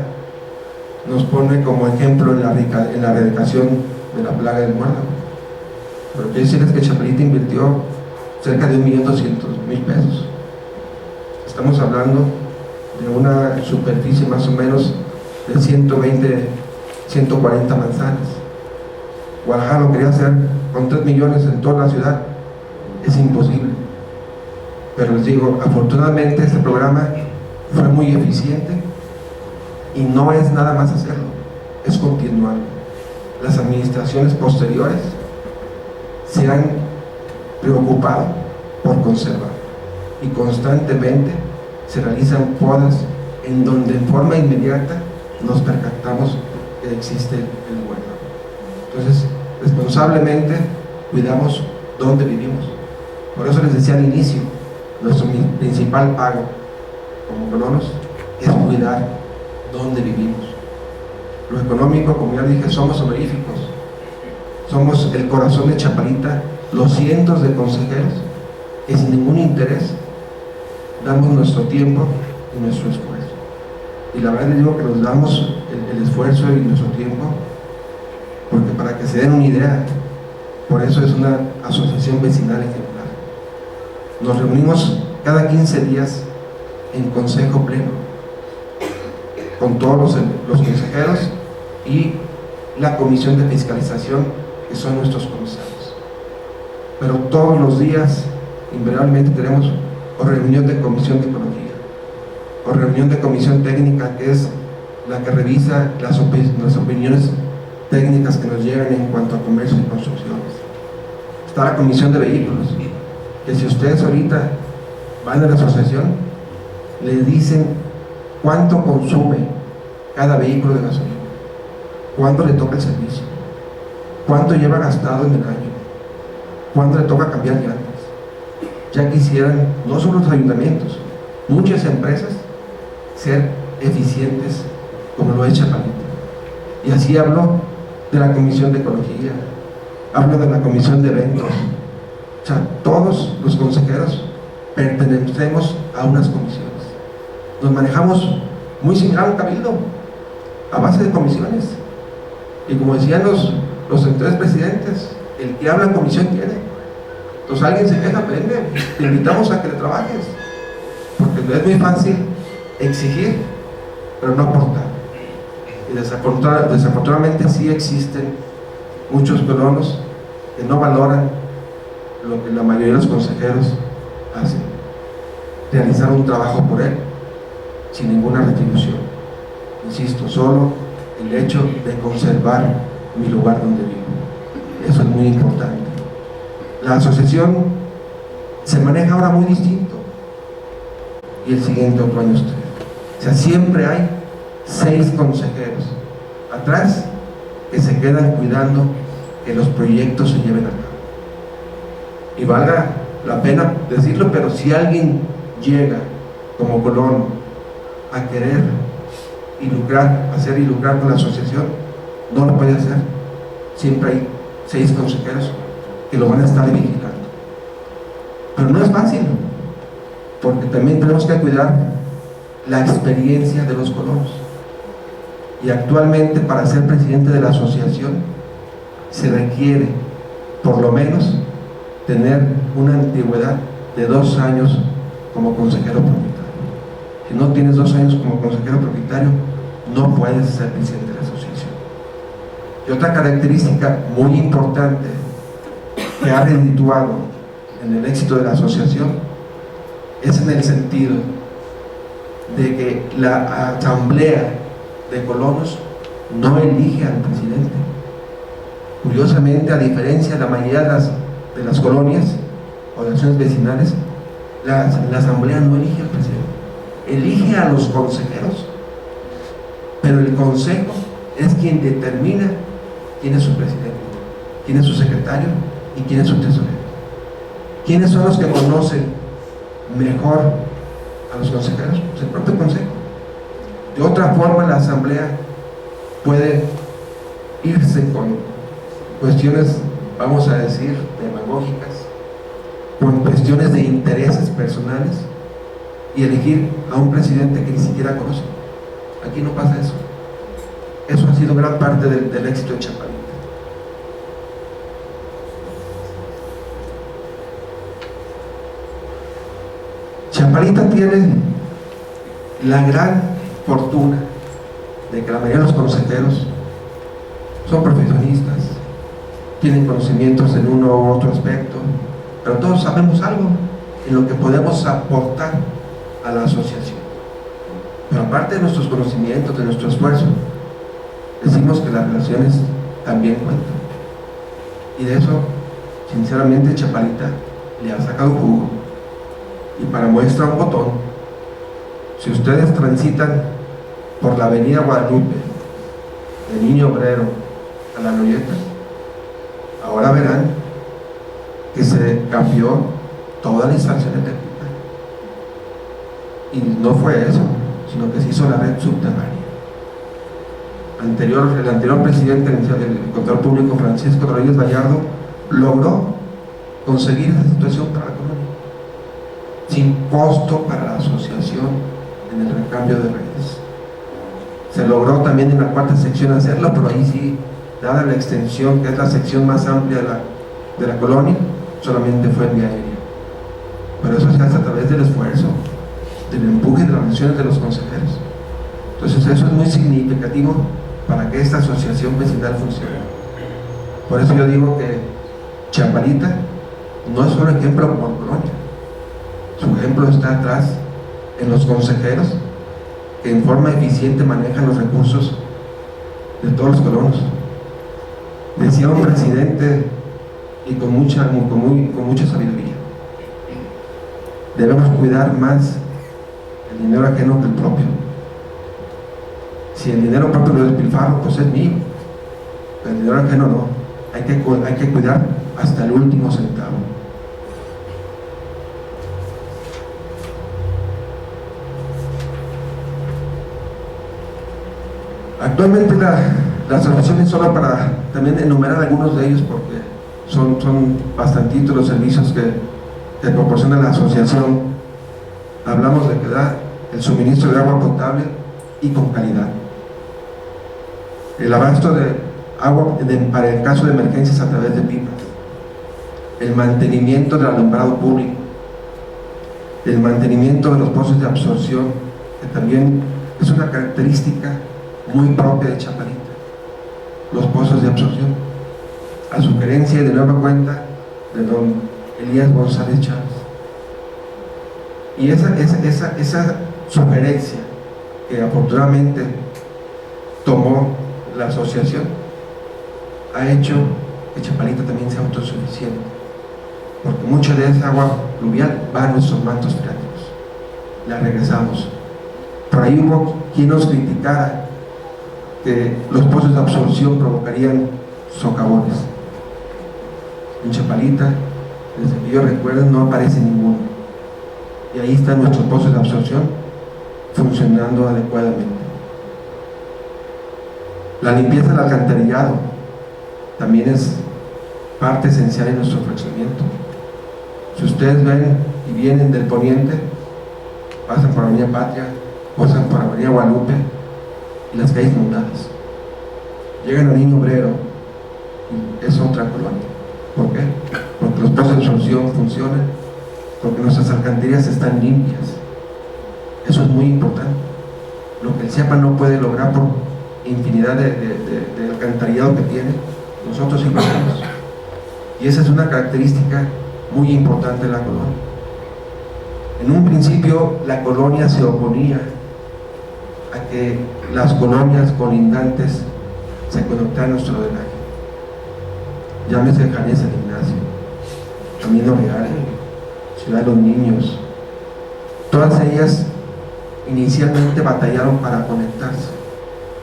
nos pone como ejemplo en la erradicación de la plaga del muérdago. Pero quiero decirles que Chapalita invirtió cerca de 1.200.000 pesos. Estamos hablando de una superficie más o menos de 120, 140 manzanas. Guadalajara lo quería hacer con 3 millones en toda la ciudad. Es imposible. Pero les digo, afortunadamente este programa fue muy eficiente y no es nada más hacerlo, es continuarlo. Las administraciones posteriores se han preocupado por conservar y constantemente se realizan podas en donde en forma inmediata nos percatamos que existe el muérdago. Entonces, responsablemente cuidamos donde vivimos. Por eso les decía al inicio, nuestro principal pago como colonos es cuidar donde vivimos. Lo económico, como ya dije, somos honoríficos, somos el corazón de Chapalita, los cientos de consejeros que sin ningún interés damos nuestro tiempo y nuestro esfuerzo. Y la verdad les digo que nos damos el esfuerzo y nuestro tiempo, porque para que se den una idea, por eso es una asociación vecinal ejemplar. Nos reunimos cada 15 días en consejo pleno con todos los consejeros y la comisión de fiscalización, que son nuestros comisarios. Pero todos los días invariablemente tenemos o reunión de comisión de ecología o reunión de comisión técnica, que es la que revisa las opiniones técnicas que nos llegan en cuanto a comercio y construcciones. Está la comisión de vehículos, que si ustedes ahorita van a la asociación, les dicen cuánto consume cada vehículo de gasolina, cuánto le toca el servicio, cuánto lleva gastado en el año, cuánto le toca cambiar llantas. Ya quisieran, no solo los ayuntamientos, muchas empresas, ser eficientes como lo es Chapalita. Y así hablo de la comisión de ecología, hablo de la comisión de eventos. O sea, todos los consejeros pertenecemos a unas comisiones. Nos manejamos muy similar a un cabildo, a base de comisiones. Y como decían los anteriores presidentes, el que habla en comisión tiene. Entonces alguien se queja, aprende, te invitamos a que le trabajes, porque no es muy fácil exigir, pero no aportar. Y desafortunadamente sí existen muchos colonos que no valoran lo que la mayoría de los consejeros hacen: realizar un trabajo por él sin ninguna retribución. Insisto, solo el hecho de conservar mi lugar donde vivo. Eso es muy importante. La asociación se maneja ahora muy distinto, y el siguiente otro año ustedes. O sea, siempre hay 6 consejeros atrás que se quedan cuidando que los proyectos se lleven a cabo. Y valga la pena decirlo, pero si alguien llega como colono a querer hacer y lucrar con la asociación, no lo puede hacer. Siempre hay 6 consejeros que lo van a estar vigilando. Pero no es fácil, porque también tenemos que cuidar la experiencia de los colonos. Y actualmente, para ser presidente de la asociación, se requiere por lo menos tener una antigüedad de 2 años como consejero propietario. Si no tienes 2 años como consejero propietario, no puedes ser presidente de la asociación. Y otra característica muy importante que ha redituado en el éxito de la asociación es en el sentido de que la asamblea de colonos no elige al presidente. Curiosamente, a diferencia de la mayoría de las colonias o de las acciones vecinales, la asamblea no elige al presidente, elige a los consejeros, pero el consejo es quien determina quién es su presidente, quién es su secretario y quién es su tesorero. ¿Quiénes son los que conocen mejor a los consejeros? Pues el propio consejo. De otra forma, la asamblea puede irse con cuestiones, vamos a decir, demagógicas, con cuestiones de intereses personales y elegir a un presidente que ni siquiera conoce. Aquí no pasa eso. Eso ha sido gran parte del éxito de Chapalita. Chapalita tiene la gran fortuna de que la mayoría de los consejeros son profesionistas, tienen conocimientos en uno u otro aspecto, pero todos sabemos algo en lo que podemos aportar a la asociación. Pero aparte de nuestros conocimientos, de nuestro esfuerzo, decimos que las relaciones también cuentan. Y de eso, sinceramente, Chapalita le ha sacado jugo. Y para muestra un botón, si ustedes transitan por la avenida Guadalupe, de Niño Obrero a La Glorieta, ahora verán que se cambió toda la instalación eléctrica. Y no fue eso, sino que se hizo la red subterránea. El anterior presidente del Contralor Público, Francisco Rodríguez Gallardo, logró conseguir esa situación para la colonia, sin costo para la asociación en el recambio de redes. Se logró también en la cuarta sección hacerlo, pero ahí sí, dada la extensión, que es la sección más amplia de la colonia, solamente fue en vía aérea. Pero eso se hace a través del esfuerzo, del empuje de las relaciones de los consejeros. Entonces eso es muy significativo para que esta asociación vecinal funcione. Por eso yo digo que Chapalita no es solo ejemplo por colonia. Su ejemplo está atrás en los consejeros que en forma eficiente manejan los recursos de todos los colonos. Decía un presidente, y con mucha sabiduría, debemos cuidar más el dinero ajeno que el propio. Si el dinero propio lo despilfarro, pues es mío, pero el dinero ajeno no. Hay que cuidar hasta el último centavo. Actualmente la asociación es solo para también enumerar algunos de ellos, porque son bastantitos los servicios que proporciona la asociación. Hablamos de que da el suministro de agua potable y con calidad, el abasto de agua para el caso de emergencias a través de pipas, el mantenimiento del alumbrado público, el mantenimiento de los pozos de absorción, que también es una característica muy propia de Chapalita, los pozos de absorción, a sugerencia y de nueva cuenta de don Elías González Chávez. Y esa sugerencia que afortunadamente tomó la asociación ha hecho que Chapalita también sea autosuficiente, porque mucha de esa agua pluvial va a nuestros mantos freáticos, la regresamos. Por ahí hubo quien nos criticara que los pozos de absorción provocarían socavones. En Chapalita, desde que yo recuerdo, no aparece ninguno, y ahí están nuestros pozos de absorción funcionando adecuadamente. La limpieza del alcantarillado también es parte esencial en nuestro fraccionamiento. Si ustedes ven y vienen del poniente, pasan por Avenida Patria, pasan por Avenida Guadalupe y las calles inundadas, llegan a Niño Obrero y es otra colonia. ¿Por qué? Porque los pozos de absorción funcionan, porque nuestras alcantarillas están limpias. Eso es muy importante, lo que el CIAPA no puede lograr por infinidad de alcantarillado que tiene, nosotros sí lo hacemos. Y esa es una característica muy importante de la colonia. En un principio la colonia se oponía a que las colonias colindantes se conectaran a nuestro drenaje. Llámese Jardín San Ignacio, Camino Real, Ciudad de los Niños. Todas ellas inicialmente batallaron para conectarse,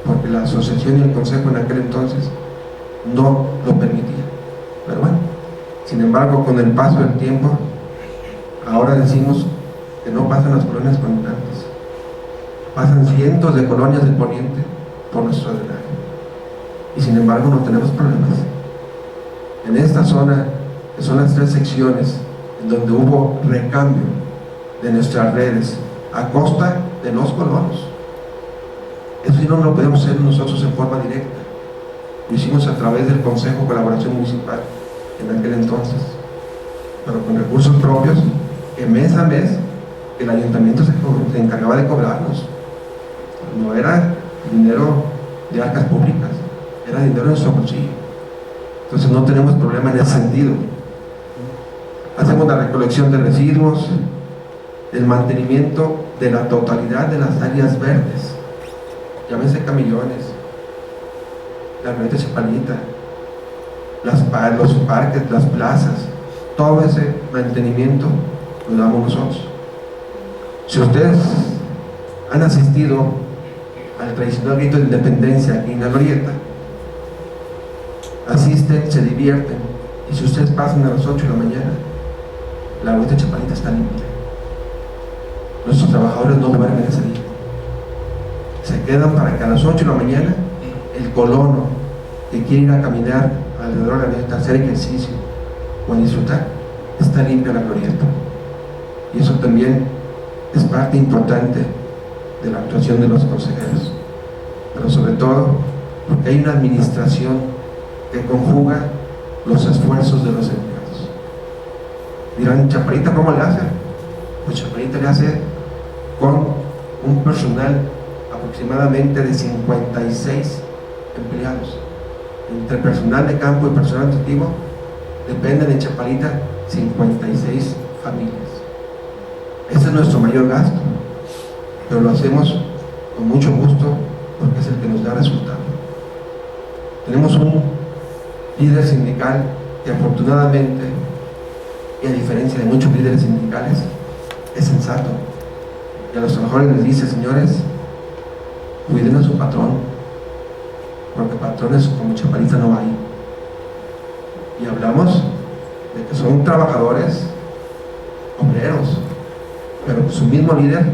porque la asociación y el consejo en aquel entonces no lo permitían. Pero bueno, sin embargo, con el paso del tiempo, ahora decimos que no pasan las colonias conectantes, pasan cientos de colonias del poniente por nuestro drenaje. y sin embargo no tenemos problemas. En esta zona, que son las 3 secciones en donde hubo recambio de nuestras redes a costa de los colonos, eso sí no lo podemos hacer nosotros en forma directa, lo hicimos a través del Consejo de Colaboración Municipal en aquel entonces, pero con recursos propios que mes a mes el ayuntamiento se encargaba de cobrarnos. No era dinero de arcas públicas, era dinero de nuestro bolsillo. Entonces no tenemos problema en ese sentido. Hacemos la recolección de residuos, el mantenimiento de la totalidad de las áreas verdes, llámese camillones, la red de Chapalita, los parques, las plazas, todo ese mantenimiento lo damos nosotros. Si ustedes han asistido al tradicional grito de independencia aquí en la glorieta, asisten, se divierten, y si ustedes pasan a las 8 de la mañana, la glorieta de Chapalita está limpia. Nuestros trabajadores no duermen ese día, se quedan para que a las 8 de la mañana el colono que quiere ir a caminar alrededor de la glorieta, hacer ejercicio o a disfrutar, está limpia la glorieta. Y eso también es parte importante de la actuación de los consejeros, pero sobre todo porque hay una administración que conjuga los esfuerzos de los empleados. Dirán, ¿Chapalita cómo le hace? Pues Chapalita le hace con un personal aproximadamente de 56 empleados. Entre personal de campo y personal administrativo dependen en Chapalita 56 familias. Ese es nuestro mayor gasto, pero lo hacemos con mucho gusto porque es el que nos da resultado. Tenemos un líder sindical que afortunadamente, y a diferencia de muchos líderes sindicales, es sensato, y a los trabajadores les dice: señores, cuiden a su patrón, porque patrones como Chapalita no hay. Y hablamos de que son trabajadores obreros, pero su mismo líder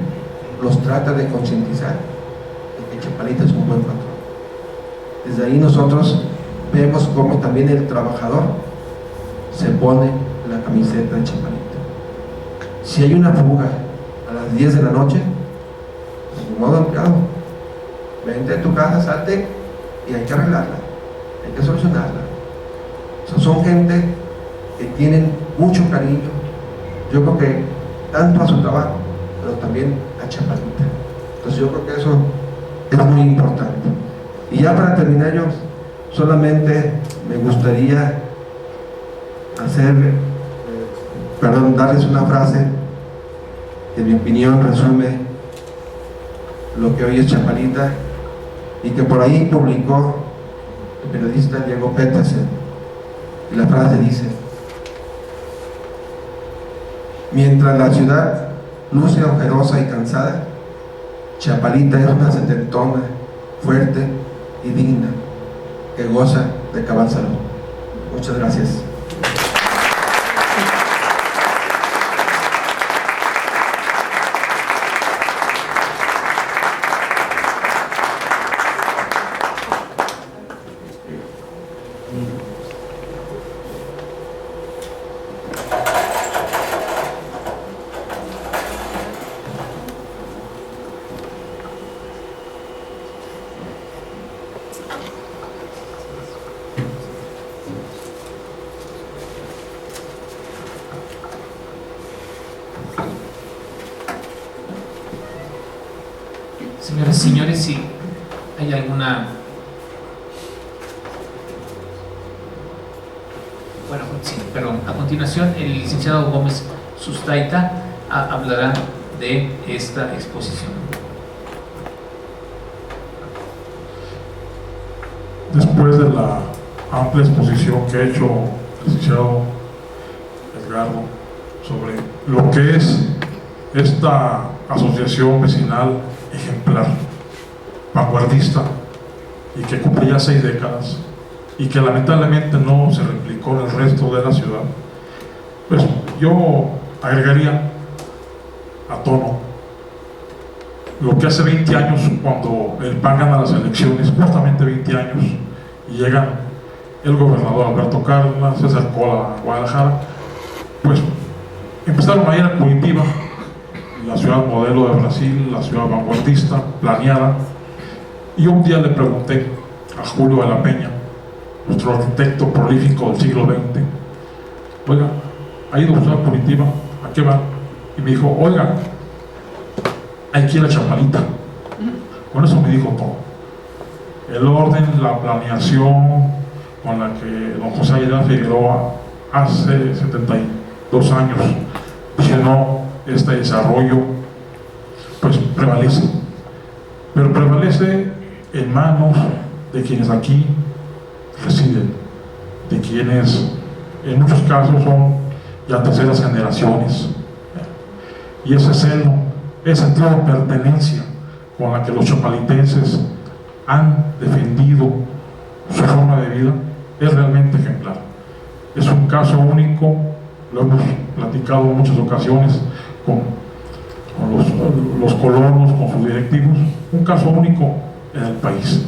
los trata de concientizar de que Chapalita es un buen patrón. Desde ahí nosotros vemos cómo también el trabajador se pone la camiseta de Chapalita. Si hay una fuga a las 10 de la noche, pues de modo empleado, vente a tu casa, salte, y hay que arreglarla, hay que solucionarla. O sea, son gente que tienen mucho cariño, yo creo que tanto a su trabajo, pero también a Chapalita. Entonces yo creo que eso es muy importante. Y ya para terminar, yo solamente me gustaría darles una frase que en mi opinión resume lo que hoy es Chapalita y que por ahí publicó el periodista Diego Petersen. Y la frase dice: mientras la ciudad luce ojerosa y cansada, Chapalita es una setentona fuerte y digna que goza de cabal salud. Muchas gracias. Señoras y señores, si hay alguna... Bueno, sí, perdón. A continuación, el licenciado Gómez Sustaita hablará de esta exposición. Después de la amplia exposición que ha hecho el licenciado Edgardo sobre lo que es esta asociación vecinal ejemplar, vanguardista, y que cumple ya 6 décadas y que lamentablemente no se replicó en el resto de la ciudad, pues yo agregaría a tono lo que hace 20 años, cuando el PAN gana las elecciones, justamente 20 años, y llegan el gobernador Alberto Cárdenas, se acercó a Guadalajara, pues empezaron a ir a Curitiba, la ciudad modelo de Brasil, la ciudad vanguardista, planeada. Y un día le pregunté a Julio de la Peña, nuestro arquitecto prolífico del siglo XX, oiga, ¿ha ido usted a Curitiba? ¿A qué va? Y me dijo, oiga, hay que ir a Chapalita. Con eso me dijo todo. El orden, la planeación con la que don José Aguilar Figueroa hace 72 años visionó este desarrollo, pues prevalece. Pero prevalece en manos de quienes aquí residen, de quienes en muchos casos son ya terceras generaciones. Y ese seno, ese sentido de pertenencia con la que los chapalitenses han defendido su forma de vida es realmente ejemplar. Es un caso único, lo hemos platicado en muchas ocasiones con los colonos, con sus directivos, un caso único en el país.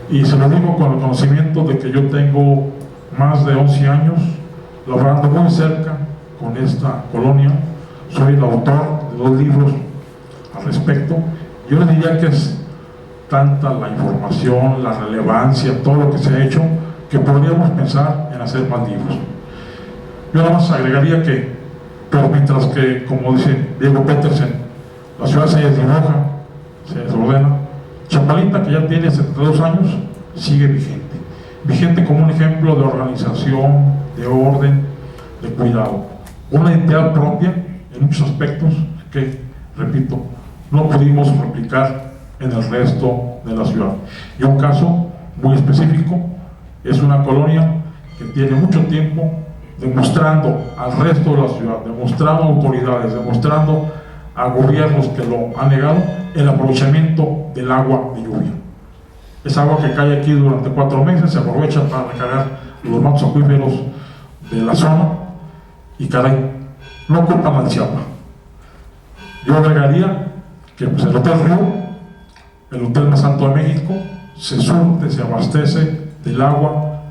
Y se lo digo con el conocimiento de que yo tengo más de 11 años laborando muy cerca con esta colonia. Soy el autor de 2 libros al respecto. Yo les diría que es tanta la información, la relevancia, todo lo que se ha hecho, que podríamos pensar en hacer más libros. Yo nada más agregaría que, pero mientras que, como dice Diego Petersen, la ciudad se desdibuja, se desordena, Chapalita, que ya tiene 72 años, sigue vigente como un ejemplo de organización, de orden, de cuidado, una identidad propia en muchos aspectos que, repito, no pudimos replicar en el resto de la ciudad. Y un caso muy específico, es una colonia que tiene mucho tiempo demostrando al resto de la ciudad, demostrando a autoridades, demostrando a gobiernos que lo han negado, el aprovechamiento del agua de lluvia. Es agua que cae aquí durante 4 meses, se aprovecha para recargar los mantos acuíferos de la zona y, caray, no ocupan al Chiapa. Yo agregaría que pues, el Hotel Río, el hotel más alto de México, se surte, se abastece del agua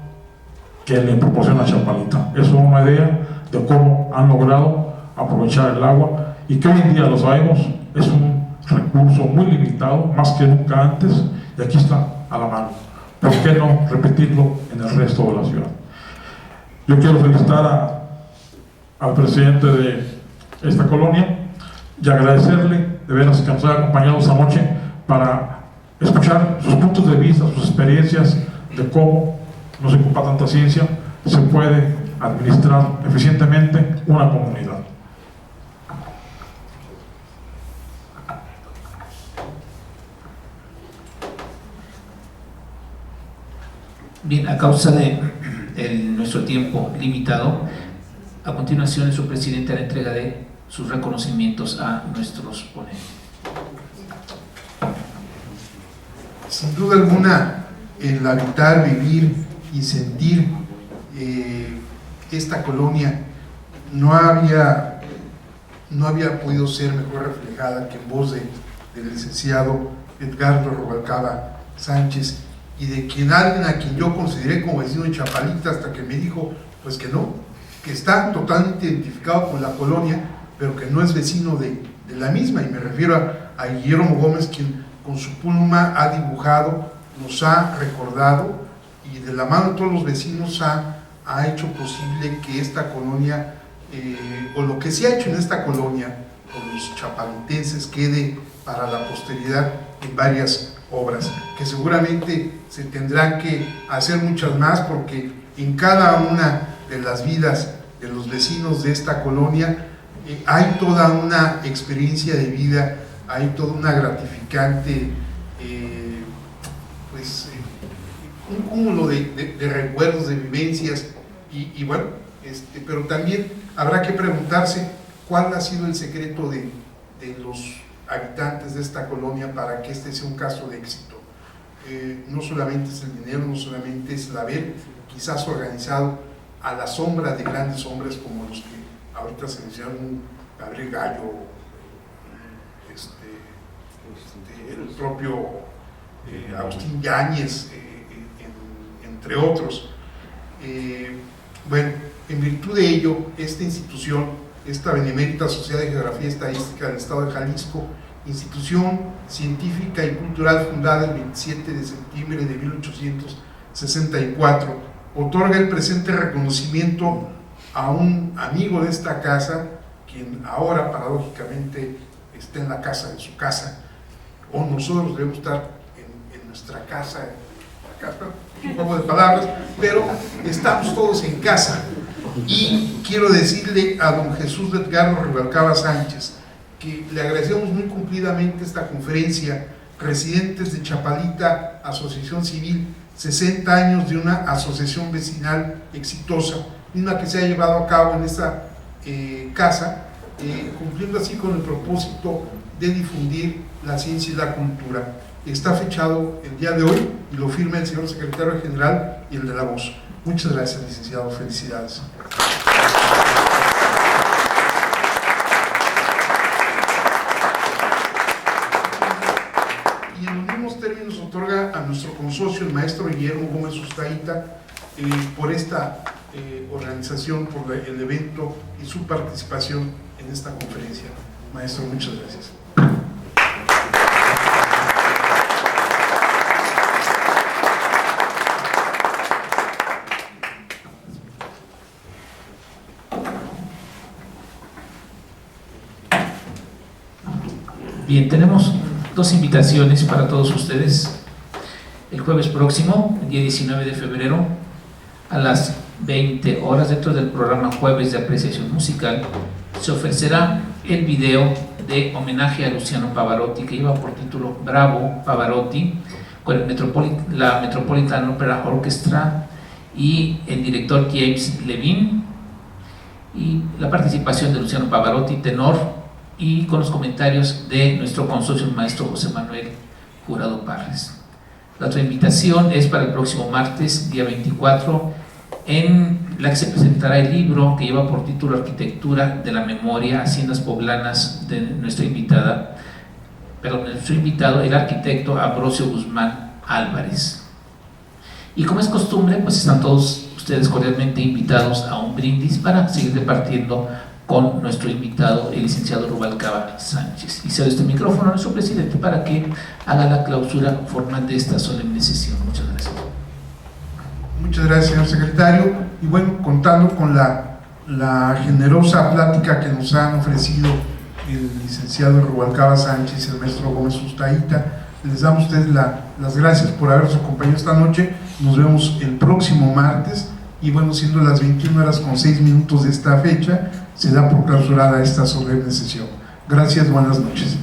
que le proporciona Chapalita. Eso es una idea de cómo han logrado aprovechar el agua y que hoy en día, lo sabemos, es un recurso muy limitado, más que nunca antes, y aquí está a la mano. ¿Por qué no repetirlo en el resto de la ciudad? Yo quiero felicitar al presidente de esta colonia y agradecerle de veras que nos haya acompañado esta noche para escuchar sus puntos de vista, sus experiencias de cómo no se ocupa tanta ciencia, se puede administrar eficientemente una comunidad. Bien, a causa de nuestro tiempo limitado, a continuación su presidente la entrega de sus reconocimientos a nuestros ponentes. Sin duda alguna, el habitar, vivir y sentir esta colonia no había podido ser mejor reflejada que en voz del licenciado Edgardo Rubalcaba Sánchez, y de alguien a quien yo consideré como vecino de Chapalita, hasta que me dijo pues que no, que está totalmente identificado con la colonia, pero que no es vecino de la misma. Y me refiero a Guillermo Gómez, quien con su pluma ha dibujado, nos ha recordado, y de la mano de todos los vecinos ha hecho posible que esta colonia, o lo que se ha hecho en esta colonia con los chapalitenses, quede para la posteridad en varias obras, que seguramente se tendrán que hacer muchas más, porque en cada una de las vidas de los vecinos de esta colonia hay toda una experiencia de vida, hay toda una gratificante un cúmulo de recuerdos, de vivencias, y bueno, pero también habrá que preguntarse cuál ha sido el secreto de los habitantes de esta colonia para que este sea un caso de éxito. No solamente es el dinero, no solamente es el haber quizás organizado a la sombra de grandes hombres como los que ahorita se mencionaron, Gabriel Gallo, el propio Agustín Yáñez en entre otros. Bueno, en virtud de ello, esta institución, esta Benemérita Sociedad de Geografía y Estadística del Estado de Jalisco, institución científica y cultural fundada el 27 de septiembre de 1864, otorga el presente reconocimiento a un amigo de esta casa, quien ahora paradójicamente está en la casa de su casa, o nosotros debemos estar en nuestra casa, un juego de palabras, pero estamos todos en casa. Y quiero decirle a don Jesús Edgardo Rubalcaba Sánchez que le agradecemos muy cumplidamente esta conferencia, Residentes de Chapalita, Asociación Civil, 60 años de una asociación vecinal exitosa, misma que se ha llevado a cabo en esta casa, cumpliendo así con el propósito de difundir la ciencia y la cultura. Está fechado el día de hoy y lo firma el señor secretario general y el de la voz. Muchas gracias, licenciado. Felicidades. Y en los mismos términos otorga a nuestro consocio, el maestro Guillermo Gómez Ustaíta, por esta organización, por el evento y su participación en esta conferencia. Maestro, muchas gracias. Bien, tenemos dos invitaciones para todos ustedes. El jueves próximo, el día 19 de febrero, a las 20 horas, dentro del programa Jueves de Apreciación Musical, se ofrecerá el video de homenaje a Luciano Pavarotti, que lleva por título Bravo Pavarotti, con la Metropolitan Opera Orchestra y el director James Levine, y la participación de Luciano Pavarotti, tenor, y con los comentarios de nuestro consocio, el maestro José Manuel Jurado Parres. La otra invitación es para el próximo martes, día 24, en la que se presentará el libro que lleva por título Arquitectura de la Memoria, Haciendas Poblanas, de nuestro invitado, el arquitecto Ambrosio Guzmán Álvarez. Y como es costumbre, pues están todos ustedes cordialmente invitados a un brindis para seguir repartiendo con nuestro invitado, el licenciado Rubalcaba Sánchez. Y cedo este micrófono a nuestro presidente para que haga la clausura formal de esta solemne sesión. Muchas gracias. Muchas gracias, señor secretario. Y bueno, contando con la generosa plática que nos han ofrecido el licenciado Rubalcaba Sánchez y el maestro Gómez Ustaíta, les damos a ustedes las gracias por habernos acompañado esta noche. Nos vemos el próximo martes. Y bueno, siendo las 21:06 de esta fecha, se da por clausurada esta solemne sesión. Gracias, buenas noches.